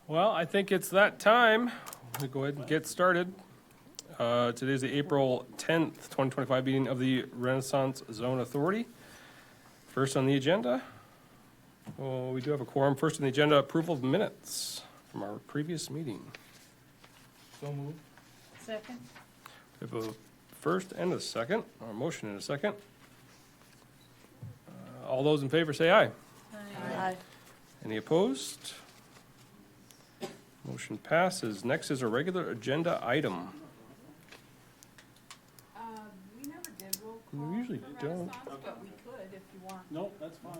Well, I think it's that time. We'll go ahead and get started. Today's the April 10th, 2025 meeting of the Renaissance Zone Authority. First on the agenda, we do have a quorum. First on the agenda, approval of minutes from our previous meeting. So moved. Second. We have a first and a second, or a motion and a second. All those in favor say aye. Aye. Any opposed? Motion passes. Next is a regular agenda item. We never did roll call. We usually for don't. Renaissance, but we could if you want. No, that's fine.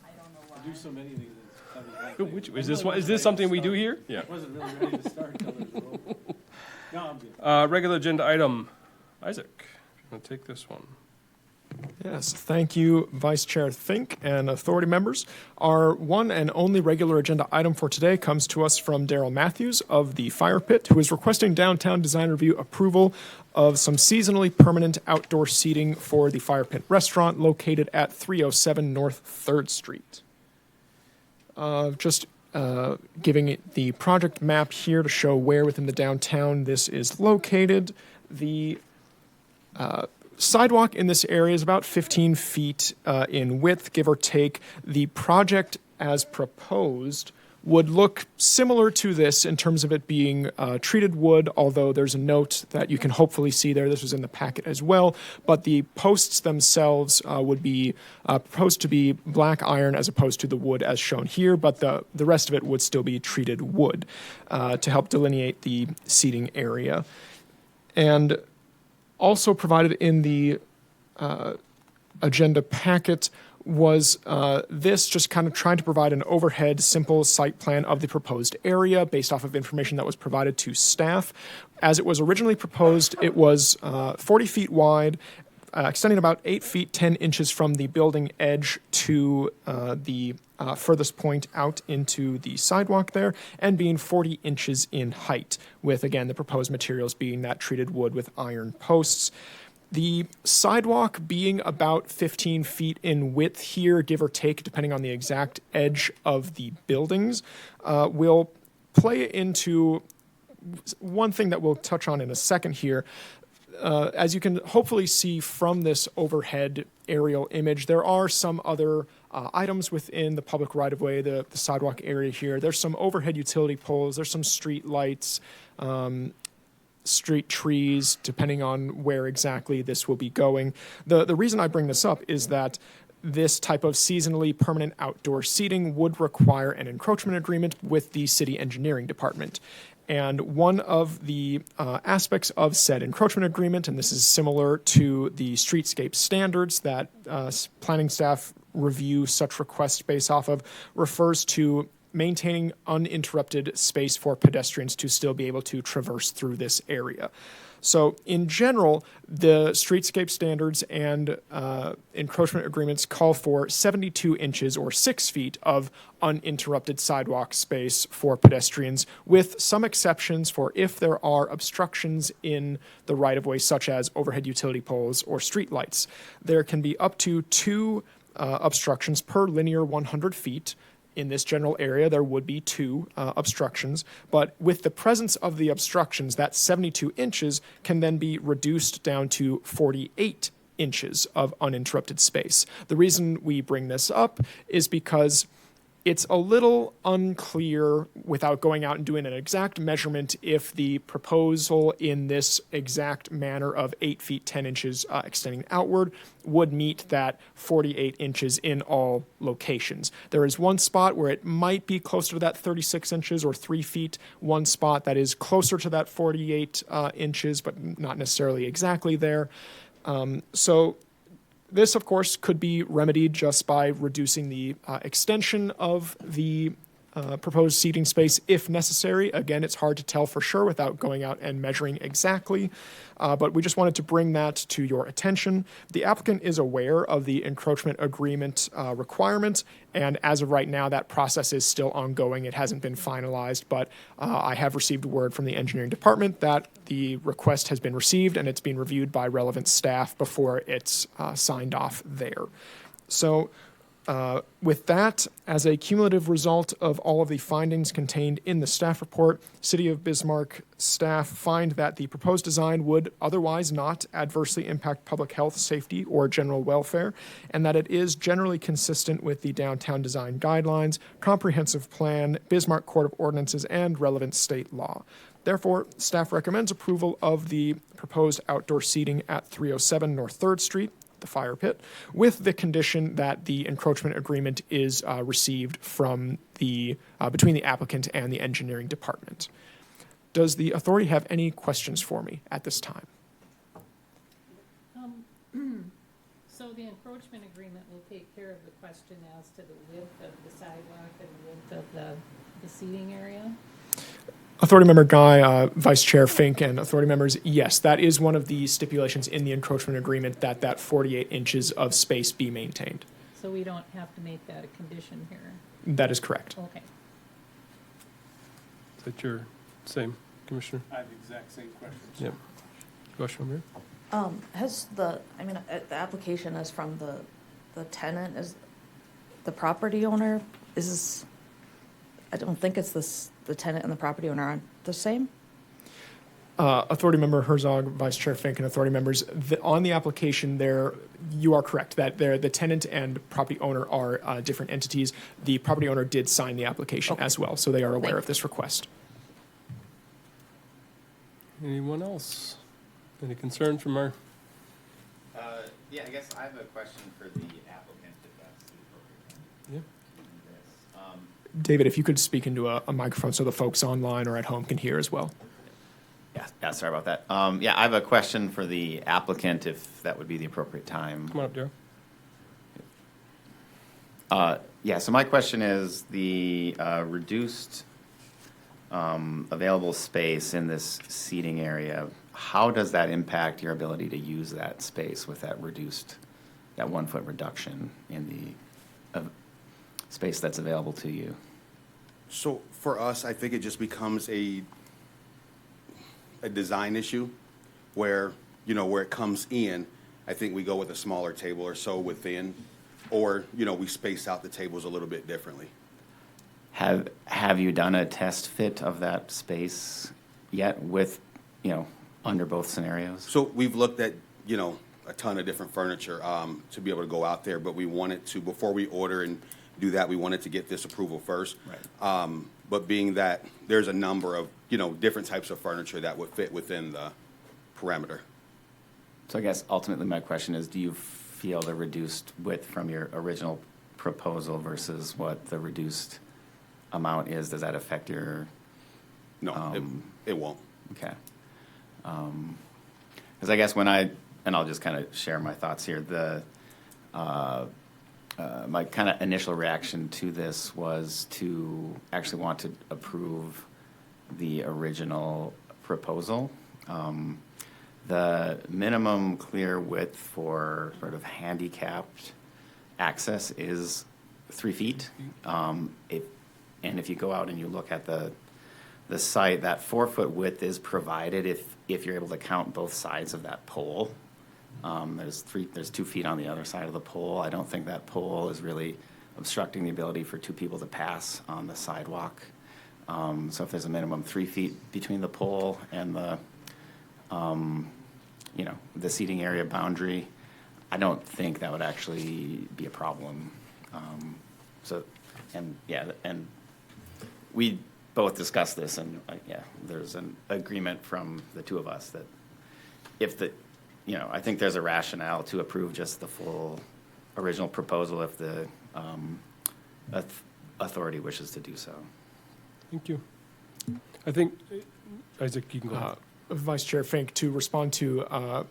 I don't know why. I do so many things. It's kind of Which, is this something we do here? Yeah. I wasn't really ready to start until there's a roll call. No, I'm good. Regular agenda item. Isaac, if you want to take this one. Yes, thank you, Vice Chair Fink and authority members. Our one and only regular agenda item for today comes to us from Daryl Matthews of the Fire Pit, who is requesting downtown design review approval of some seasonally permanent outdoor seating for the Fire Pit restaurant located at 307 North 3rd Street. Giving it the project map here to show where within the downtown this is located. The sidewalk in this area is about 15 feet in width, give or take. The project as proposed would look similar to this in terms of it being treated wood, although there's a note that you can hopefully see there. This was in the packet as well. But the posts themselves would be proposed to be black iron as opposed to the wood as shown here, but the rest of it would still be treated wood to help delineate the seating area. And also provided in the agenda packet was this, just kind of trying to provide an overhead, simple site plan of the proposed area based off of information that was provided to staff. As it was originally proposed, it was 40 feet wide, extending about 8 feet 10 inches from the building edge to the furthest point out into the sidewalk there, and being 40 inches in height, with, again, the proposed materials being that treated wood with iron posts. The sidewalk being about 15 feet in width here, give or take, depending on the exact edge of the buildings, will play into one thing that we'll touch on in a second here. As you can hopefully see from this overhead aerial image, there are some other items within the public right-of-way, the sidewalk area here. There's some overhead utility poles, there's some street lights, street trees, depending on where exactly this will be going. The reason I bring this up is that this type of seasonally permanent outdoor seating would require an encroachment agreement with the city engineering department. And one of the aspects of said encroachment agreement, and this is similar to the streetscape standards that planning staff review such requests based off of, refers to maintaining uninterrupted space for pedestrians to still be able to traverse through this area. So in general, the streetscape standards and encroachment agreements call for 72 inches or 6 feet of uninterrupted sidewalk space for pedestrians, with some exceptions for if there are obstructions in the right-of-way, such as overhead utility poles or street lights. There can be up to 2 obstructions per linear 100 feet. In this general area, there would be 2 obstructions, but with the presence of the obstructions, that 72 inches can then be reduced down to 48 inches of uninterrupted space. The reason we bring this up is because it's a little unclear, without going out and doing an exact measurement, if the proposal in this exact manner of 8 feet 10 inches extending outward would meet that 48 inches in all locations. There is one spot where it might be closer to that 36 inches or 3 feet, one spot that is closer to that 48 inches, but not necessarily exactly there. So this, of course, could be remedied just by reducing the extension of the proposed seating space if necessary. Again, it's hard to tell for sure without going out and measuring exactly, but we just wanted to bring that to your attention. The applicant is aware of the encroachment agreement requirement, and as of right now, that process is still ongoing. It hasn't been finalized, but I have received word from the engineering department that the request has been received and it's being reviewed by relevant staff before it's signed off there. So With that, as a cumulative result of all of the findings contained in the staff report, City of Bismarck staff find that the proposed design would otherwise not adversely impact public health, safety, or general welfare, and that it is generally consistent with the downtown design guidelines, comprehensive plan, Bismarck Court of Ordinances, and relevant state law. Therefore, staff recommends approval of the proposed outdoor seating at 307 North 3rd Street, the fire pit, with the condition that the encroachment agreement is received from the between the applicant and the engineering department. Does the authority have any questions for me at this time? So the encroachment agreement will take care of the question as to the width of the sidewalk and the width of the seating area? Authority Member Guy, Vice Chair Fink, and Authority members, yes, that is one of the stipulations in the encroachment agreement that 48 inches of space be maintained. So we don't have to make that a condition here? That is correct. Okay. Is that your same, Commissioner? I have the exact same questions. Yep. Question over here? Has the application is from the tenant, is the property owner, is this, I don't think it's this, the tenant and the property owner aren't the same? Authority Member Herzog, Vice Chair Fink, and Authority members, on the application there, you are correct that the tenant and property owner are different entities. The property owner did sign the application as well, so they are aware of this request. Anyone else? Any concerns from our? Yeah, I guess I have a question for the applicant, if that's the appropriate time. Yeah. David, if you could speak into a microphone so the folks online or at home can hear as well. Yeah, sorry about that. Yeah, I have a question for the applicant, if that would be the appropriate time. Come on up, Daryl. Yeah, so my question is the reduced available space in this seating area, how does that impact your ability to use that space with that 1 foot reduction in the space that's available to you? So for us, I think it just becomes a design issue where, where it comes in, I think we go with a smaller table or so within, or, we space out the tables a little bit differently. Have you done a test fit of that space yet with, under both scenarios? So we've looked at, a ton of different furniture to be able to go out there, but we wanted to, before we order and do that, we wanted to get this approval first. Right. But being that there's a number of, different types of furniture that would fit within the parameter. So I guess ultimately my question is, do you feel the reduced width from your original proposal versus what the reduced amount is, does that affect your? No, it won't. Okay. Because I guess and I'll just kind of share my thoughts here, my kind of initial reaction to this was to actually want to approve the original proposal. The minimum clear width for sort of handicapped access is 3 feet. And if you go out and you look at the site, that 4 foot width is provided if you're able to count both sides of that pole. There's 2 feet on the other side of the pole. I don't think that pole is really obstructing the ability for 2 people to pass on the sidewalk. So if there's a minimum 3 feet between the pole and the seating area boundary, I don't think that would actually be a problem. And we both discussed this, and there's an agreement from the two of us that if I think there's a rationale to approve just the full original proposal if the authority wishes to do so. Thank you. I think, Isaac, you can go ahead. Vice Chair Fink, to respond to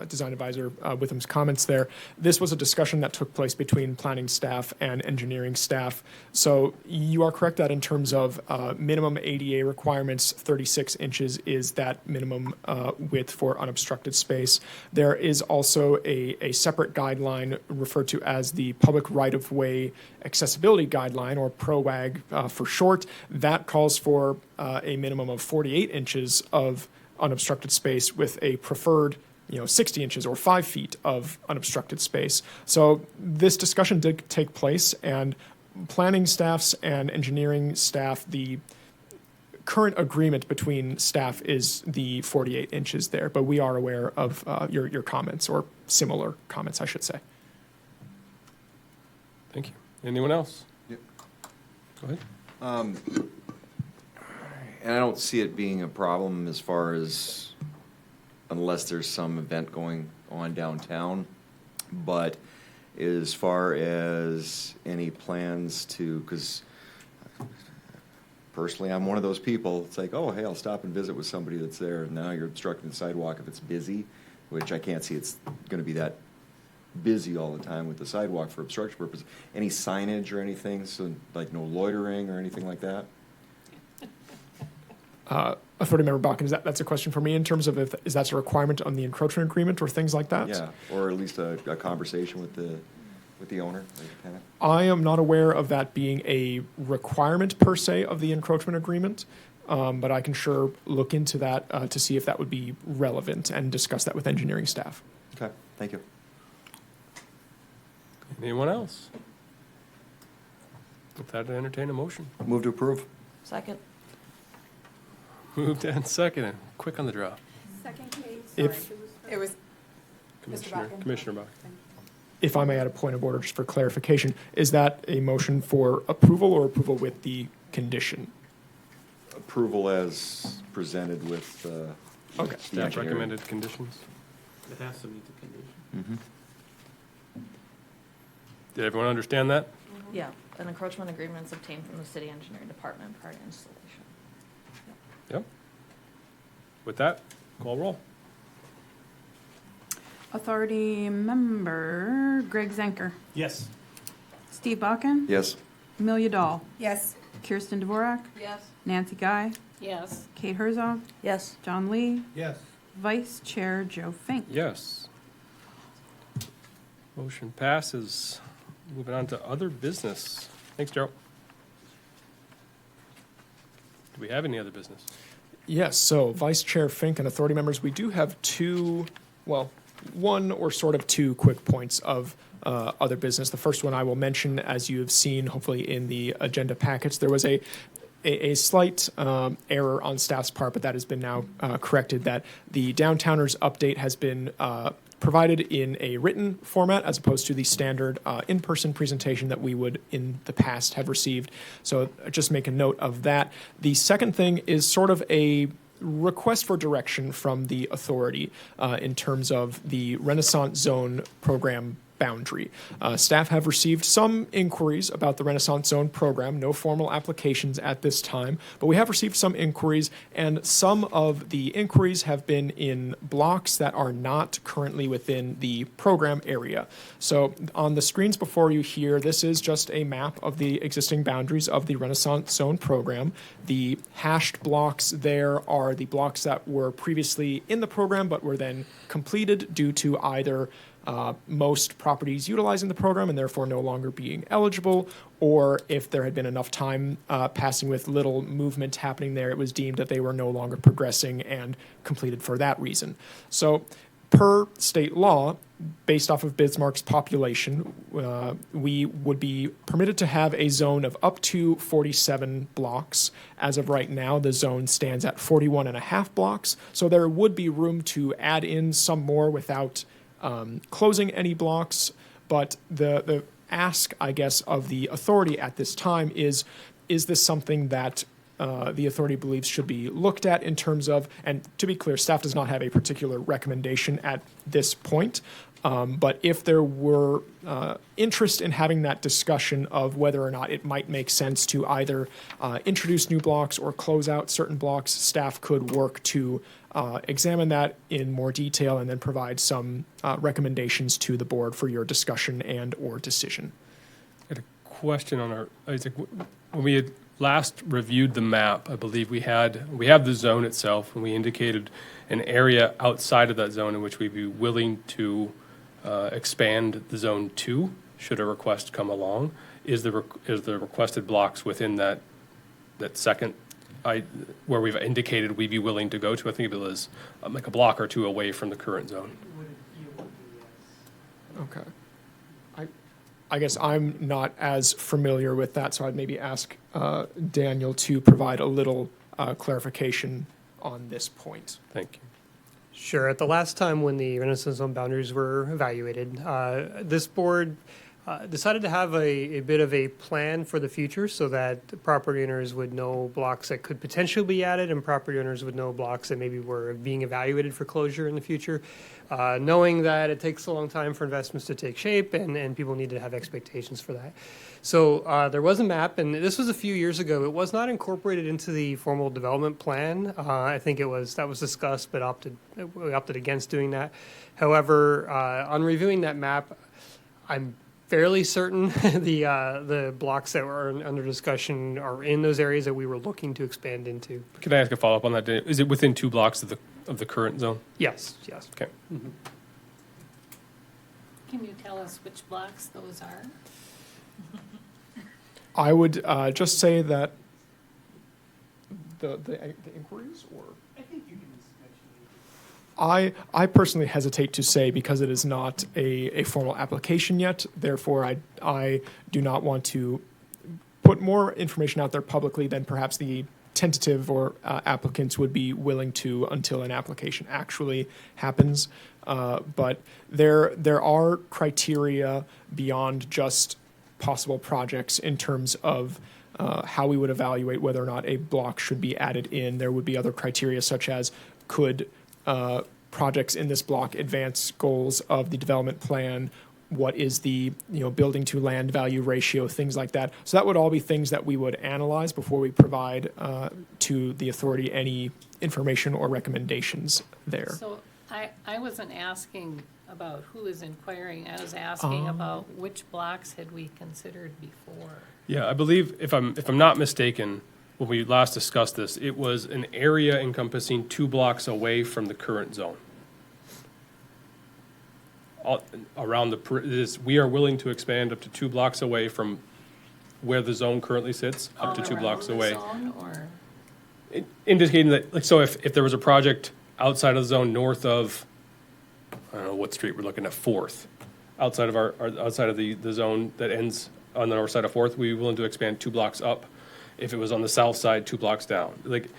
Design Advisor Witham's comments there, this was a discussion that took place between planning staff and engineering staff. So you are correct that in terms of minimum ADA requirements, 36 inches is that minimum width for unobstructed space. There is also a separate guideline referred to as the Public Right-of-Way Accessibility Guideline, or PROAG for short, that calls for a minimum of 48 inches of unobstructed space with a preferred 60 inches or 5 feet of unobstructed space. So this discussion did take place, and planning staffs and engineering staff, the current agreement between staff is the 48 inches there, but we are aware of your comments, or similar comments, I should say. Thank you. Anyone else? Yep. Go ahead. And I don't see it being a problem as far as, unless there's some event going on downtown. But as far as any plans to, because personally, I'm one of those people, it's like, oh, hey, I'll stop and visit with somebody that's there. And now you're obstructing the sidewalk if it's busy, which I can't see it's going to be that busy all the time with the sidewalk for obstruction purposes. Any signage or anything, so like no loitering or anything like that? Authority Member Bakken, that's a question for me in terms of is that's a requirement on the encroachment agreement or things like that? Yeah, or at least a conversation with the owner, or the tenant. I am not aware of that being a requirement per se of the encroachment agreement, but I can sure look into that to see if that would be relevant and discuss that with engineering staff. Okay, thank you. Anyone else? With that, I entertain a motion. Move to approve. Second. Moved and seconded. Quick on the draw. Second, Kate, If- sorry. It was Commissioner Bach. If I may add a point of order just for clarification, is that a motion for approval or approval with the condition? Approval as presented with Okay. the Staff engineer. recommended conditions. It has to meet the condition. Mhm. Did everyone understand that? Yeah, an encroachment agreement is obtained from the city engineering department prior to installation. Yep. With that, call roll. Authority Member Greg Zenker, Yes. Steve Bakken, Yes. Amelia Dahl, Yes. Kirsten Dvorak, Yes. Nancy Guy, Yes. Kate Herzog, Yes. John Lee, Yes. Vice Chair Joe Fink. Yes. Motion passes. Moving on to other business. Thanks, Gerald. Do we have any other business? Yes, so Vice Chair Fink and authority members, we do have one or sort of two quick points of other business. The first one I will mention, as you have seen, hopefully in the agenda package, there was a slight error on staff's part, but that has been now corrected, that the Downtowners update has been provided in a written format as opposed to the standard in-person presentation that we would in the past have received. So just make a note of that. The second thing is sort of a request for direction from the authority in terms of the Renaissance Zone program boundary. Staff have received some inquiries about the Renaissance Zone program, no formal applications at this time, but we have received some inquiries, and some of the inquiries have been in blocks that are not currently within the program area. So on the screens before you here, this is just a map of the existing boundaries of the Renaissance Zone program. The hashed blocks there are the blocks that were previously in the program but were then completed due to either most properties utilizing the program and therefore no longer being eligible, or if there had been enough time passing with little movement happening there, it was deemed that they were no longer progressing and completed for that reason. So per state law, based off of Bismarck's population, we would be permitted to have a zone of up to 47 blocks. As of right now, the zone stands at 41 and a half blocks, so there would be room to add in some more without closing any blocks, but the ask, I guess, of the authority at this time is this something that the authority believes should be looked at in terms of, and to be clear, staff does not have a particular recommendation at this point, but if there were interest in having that discussion of whether or not it might make sense to either introduce new blocks or close out certain blocks, staff could work to examine that in more detail and then provide some recommendations to the board for your discussion and or decision. I had a question on our, Isaac, when we had last reviewed the map, I believe we have the zone itself, and we indicated an area outside of that zone in which we'd be willing to expand the zone to, should a request come along. Is the requested blocks within that second where we've indicated we'd be willing to go to. I think it was like a block or two away from the current zone. Okay. I guess I'm not as familiar with that, so I'd maybe ask Daniel to provide a little clarification on this point. Thank you. Sure. At the last time when the Renaissance Zone boundaries were evaluated, this board decided to have a bit of a plan for the future so that the property owners would know blocks that could potentially be added and property owners would know blocks that maybe were being evaluated for closure in the future, knowing that it takes a long time for investments to take shape and people need to have expectations for that. So there was a map, and this was a few years ago. It was not incorporated into the formal development plan. I think that was discussed, but we opted against doing that. However, on reviewing that map, I'm fairly certain the blocks that were under discussion are in those areas that we were looking to expand into. Can I ask a follow-up on that? Is it within 2 blocks of the current zone? Yes. Okay. Can you tell us which blocks those are? I would just say that the inquiries, or I think you can mention it. I personally hesitate to say because it is not a formal application yet. Therefore, I do not want to put more information out there publicly than perhaps the tentative or applicants would be willing to until an application actually happens. But there are criteria beyond just possible projects in terms of how we would evaluate whether or not a block should be added in. There would be other criteria such as could projects in this block advance goals of the development plan, what is the building to land value ratio, things like that. So that would all be things that we would analyze before we provide to the authority any information or recommendations there. So I wasn't asking about who is inquiring. I was asking about which blocks had we considered before. Yeah, I believe if I'm not mistaken, when we last discussed this, it was an area encompassing 2 blocks away from the current zone. Around we are willing to expand up to 2 blocks away from where the zone currently sits, up to 2 blocks away. Zone, or? Indicating that, like, so if there was a project outside of the zone north of, I don't know what street we're looking at, 4th, outside of outside of the zone that ends on the north side of 4th, we'd be willing to expand 2 blocks up. If it was on the south side, 2 blocks down, like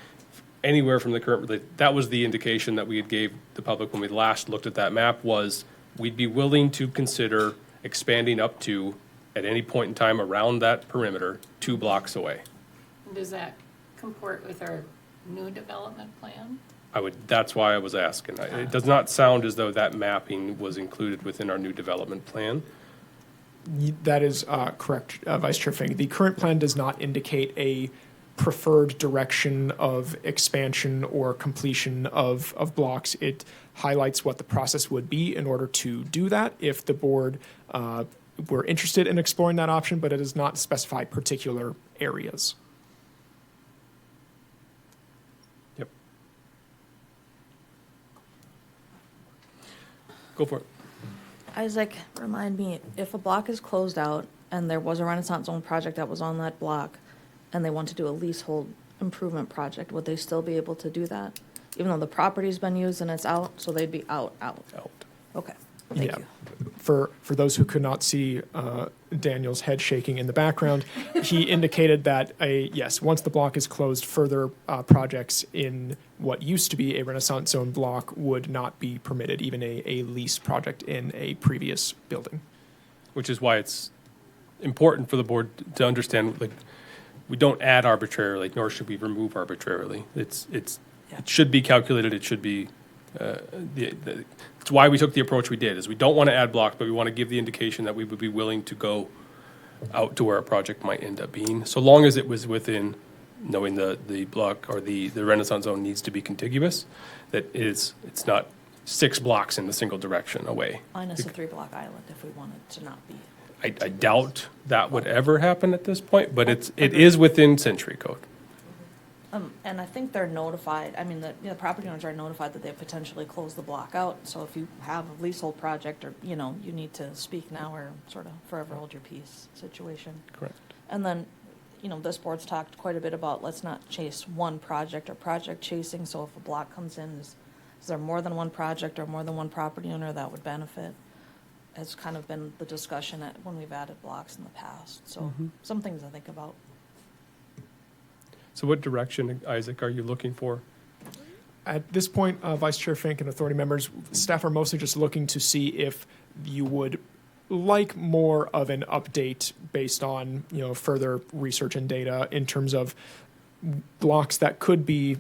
anywhere from the current, that was the indication that we had gave the public when we last looked at that map, was we'd be willing to consider expanding up to, at any point in time around that perimeter, 2 blocks away. Does that comport with our new development plan? That's why I was asking. It does not sound as though that mapping was included within our new development plan. That is correct, Vice Chair Fink. The current plan does not indicate a preferred direction of expansion or completion of blocks. It highlights what the process would be in order to do that if the board were interested in exploring that option, but it does not specify particular areas. Yep. Go for it. Isaac, remind me, if a block is closed out and there was a Renaissance Zone project that was on that block and they want to do a leasehold improvement project, would they still be able to do that? Even though the property's been used and it's out, so they'd be out. Okay, thank you. For those who could not see Daniel's head shaking in the background, he indicated that yes, once the block is closed, further projects in what used to be a Renaissance Zone block would not be permitted, even a lease project in a previous building. Which is why it's important for the board to understand, like, we don't add arbitrarily, nor should we remove arbitrarily. It should be calculated. It should be. It's why we took the approach we did. Is we don't want to add blocks, but we want to give the indication that we would be willing to go out to where a project might end up being, so long as it was within knowing the block or the Renaissance Zone needs to be contiguous. That it's not 6 blocks in a single direction away. Minus a 3-block island if we wanted to not be. I doubt that would ever happen at this point, but it is within century code. And I think they're notified, I mean, the property owners are notified that they potentially closed the block out. So if you have a leasehold project or, you need to speak now or sort of forever hold your peace situation. Correct. And then this board's talked quite a bit about, let's not chase one project or project chasing, so if a block comes in, is there more than one project or more than one property owner that would benefit? Has kind of been the discussion when we've added blocks in the past, so some things I think about. So what direction, Isaac, are you looking for? At this point, Vice Chair Fink and authority members, staff are mostly just looking to see if you would like more of an update based on, further research and data in terms of blocks that could be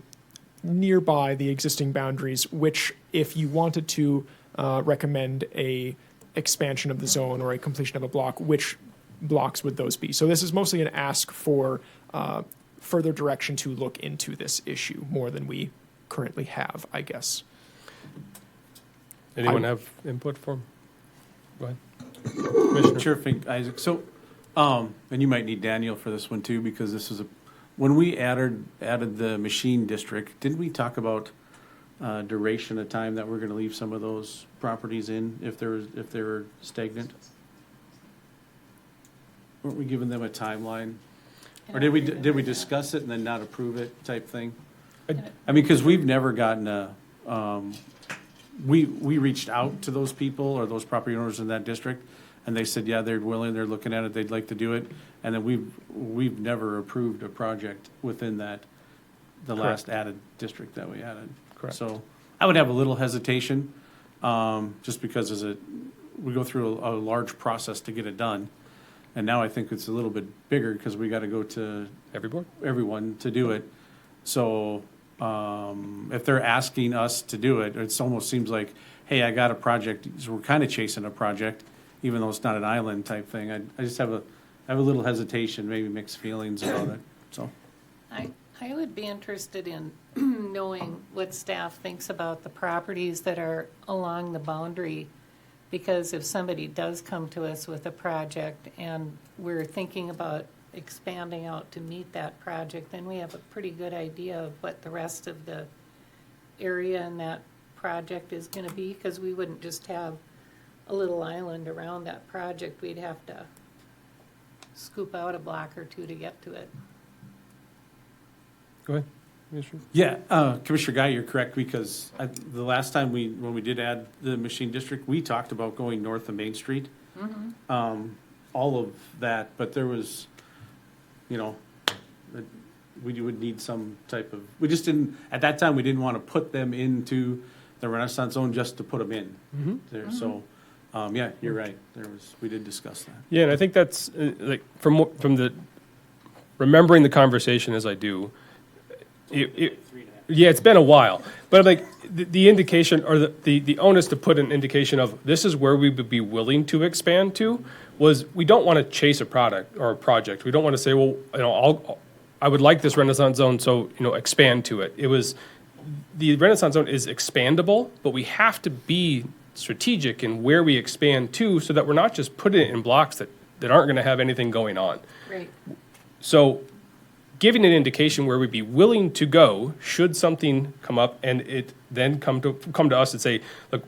nearby the existing boundaries, which if you wanted to recommend a expansion of the zone or a completion of a block, which blocks would those be? So this is mostly an ask for further direction to look into this issue more than we currently have, I guess. Anyone have input for him? Go ahead. Commissioner. Chair Fink, Isaac, so, and you might need Daniel for this one too, because this is when we added the machine district, didn't we talk about duration of time that we're gonna leave some of those properties in if they're stagnant? Weren't we giving them a timeline? Or did we discuss it and then not approve it type thing? I mean, because we've never gotten we reached out to those people or those property owners in that district, and they said, yeah, they're willing, they're looking at it, they'd like to do it, and then we've never approved a project within the last added district that we added. Correct. So I would have a little hesitation, just because we go through a large process to get it done. And now I think it's a little bit bigger because we got to go to everyone to do it. So if they're asking us to do it, it almost seems like, hey, I got a project. So we're kind of chasing a project, even though it's not an island type thing. I just have a little hesitation, maybe mixed feelings about it. So I would be interested in knowing what staff thinks about the properties that are along the boundary. Because if somebody does come to us with a project and we're thinking about expanding out to meet that project, then we have a pretty good idea of what the rest of the area in that project is gonna be, because we wouldn't just have a little island around that project. We'd have to scoop out a block or two to get to it. Go ahead, Commissioner. yeah, Commissioner Guy, you're correct, because the last time when we did add the machine district, we talked about going north of Main Street. All of that, but there was, we would need some type of, we just didn't, at that time, we didn't want to put them into the Renaissance zone just to put them in there. So, yeah, you're right. We did discuss that. Yeah, and I think that's like from the remembering the conversation as I do. Yeah, it's been a while, but like the indication or the onus to put an indication of this is where we would be willing to expand to was we don't want to chase a product or a project. We don't want to say, well, I would like this Renaissance zone, so expand to it. It was the Renaissance zone is expandable, but we have to be strategic in where we expand to, so that we're not just putting it in blocks that aren't going to have anything going on. Right. So giving an indication where we'd be willing to go should something come up, and it then come to us and say, look,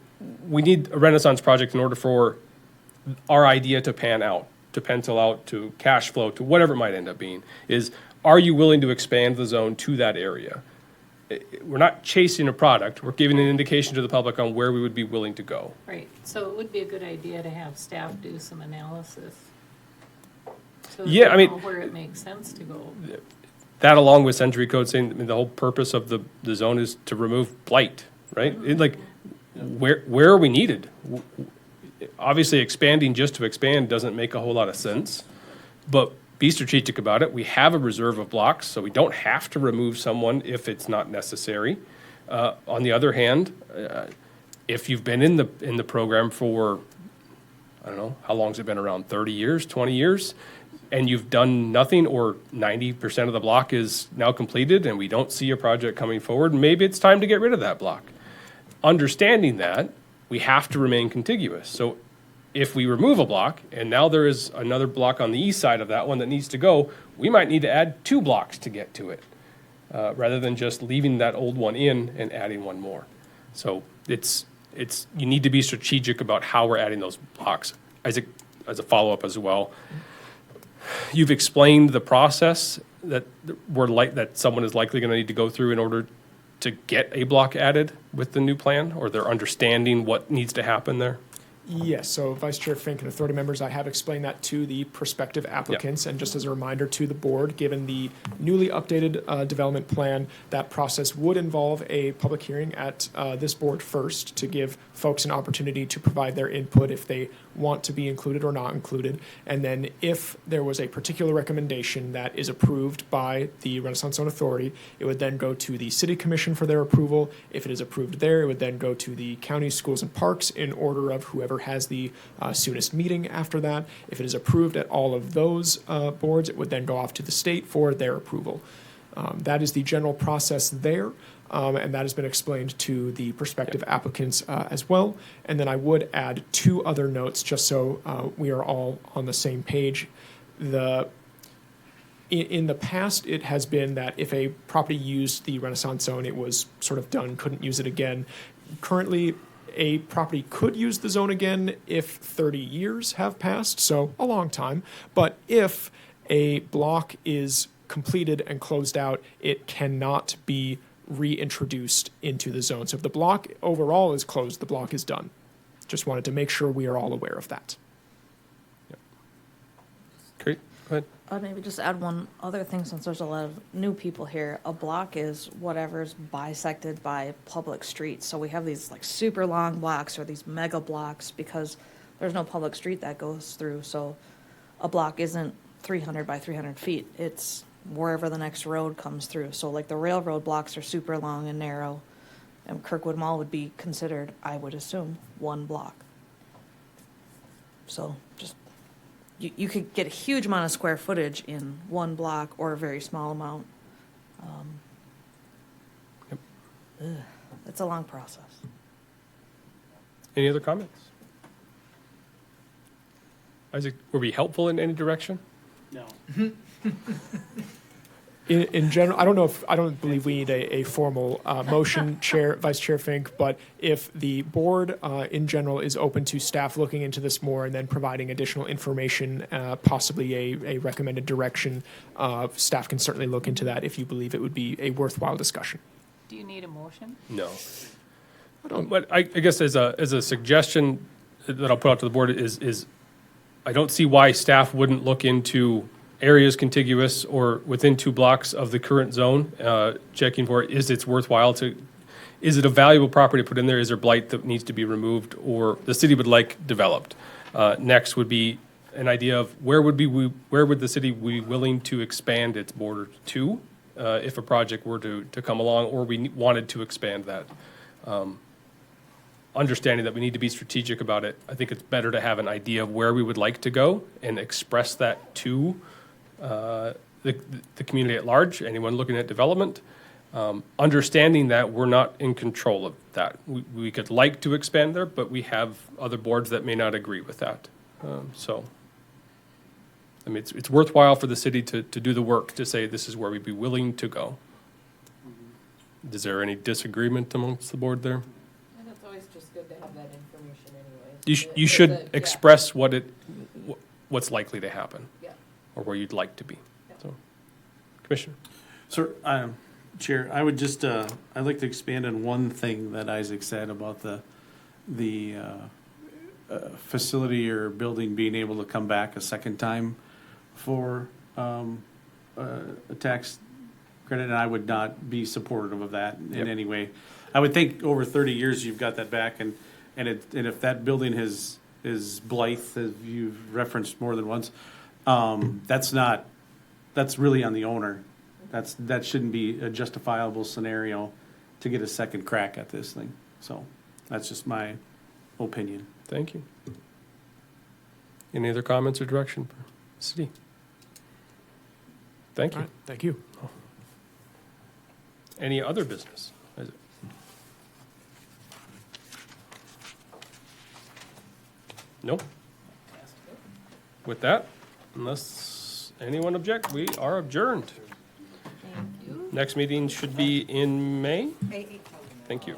we need a Renaissance project in order for our idea to pan out, to pencil out, to cash flow, to whatever it might end up being, is are you willing to expand the zone to that area? We're not chasing a product. We're giving an indication to the public on where we would be willing to go. Right, so it would be a good idea to have staff do some analysis. So that Yeah, we I mean- know where it makes sense to go. That along with Century Code saying, the whole purpose of the zone is to remove blight, right? Where are we needed? Obviously, expanding just to expand doesn't make a whole lot of sense, but be strategic about it. We have a reserve of blocks, so we don't have to remove someone if it's not necessary. On the other hand, if you've been in the program for, I don't know, how long's it been around, 30 years, 20 years? And you've done nothing, or 90% of the block is now completed and we don't see a project coming forward, maybe it's time to get rid of that block. Understanding that, we have to remain contiguous. So if we remove a block and now there is another block on the east side of that one that needs to go, we might need to add 2 blocks to get to it, rather than just leaving that old one in and adding one more. So you need to be strategic about how we're adding those blocks. As a follow-up as well, you've explained the process that that someone is likely going to need to go through in order to get a block added with the new plan, or they're understanding what needs to happen there? Yes, so Vice Chair Fink and authority members, I have explained that to the prospective applicants. And just as a reminder to the board, given the newly updated development plan, that process would involve a public hearing at this board first to give folks an opportunity to provide their input if they want to be included or not included. And then if there was a particular recommendation that is approved by the Renaissance Zone Authority, it would then go to the City Commission for their approval. If it is approved there, it would then go to the county schools and parks in order of whoever has the soonest meeting after that. If it is approved at all of those boards, it would then go off to the state for their approval. That is the general process there. And that has been explained to the prospective applicants as well. And then I would add two other notes just so we are all on the same page. In the past, it has been that if a property used the Renaissance Zone, it was sort of done, couldn't use it again. Currently, a property could use the zone again if 30 years have passed, so a long time. But if a block is completed and closed out, it cannot be reintroduced into the zone. So if the block overall is closed, the block is done. Just wanted to make sure we are all aware of that. Great, go ahead. I'd maybe just add one other thing since there's a lot of new people here. A block is whatever's bisected by public streets. So we have these like super long blocks or these mega blocks because there's no public street that goes through. So a block isn't 300 by 300 feet. It's wherever the next road comes through. So like the railroad blocks are super long and narrow, and Kirkwood Mall would be considered, I would assume, one block. So just, you could get a huge amount of square footage in one block or a very small amount. It's a long process. Any other comments? Isaac, were we helpful in any direction? No. In general, I don't believe we need a formal motion, Vice Chair Fink, but if the board in general is open to staff looking into this more and then providing additional information, possibly a recommended direction, staff can certainly look into that if you believe it would be a worthwhile discussion. Do you need a motion? No. But I guess as a suggestion that I'll put out to the board is I don't see why staff wouldn't look into areas contiguous or within 2 blocks of the current zone, checking for is it a valuable property to put in there? Is there blight that needs to be removed or the city would like developed? Next would be an idea of where would the city be willing to expand its border to if a project were to come along or we wanted to expand that. Understanding that we need to be strategic about it, I think it's better to have an idea of where we would like to go and express that to the community at large, anyone looking at development, understanding that we're not in control of that. We could like to expand there, but we have other boards that may not agree with that. So, I mean, it's worthwhile for the city to do the work to say this is where we'd be willing to go. Is there any disagreement amongst the board there? And it's always just good to have that information anyways. You should express what's likely to happen. Yeah. Or where you'd like to be. So, Commissioner. So, Chair, I would just, I'd like to expand on one thing that Isaac said about the facility or building being able to come back a second time for a tax credit, and I would not be supportive of that in any way. I would think over 30 years you've got that back, and if that building is Blythe, as you've referenced more than once, that's really on the owner. That shouldn't be a justifiable scenario to get a second crack at this thing. So that's just my opinion. Thank you. Any other comments or direction for the city? Thank you. All right, thank you. Any other business? No? With that, unless anyone object, we are adjourned. Thank you. Next meeting should be in May. Thank you.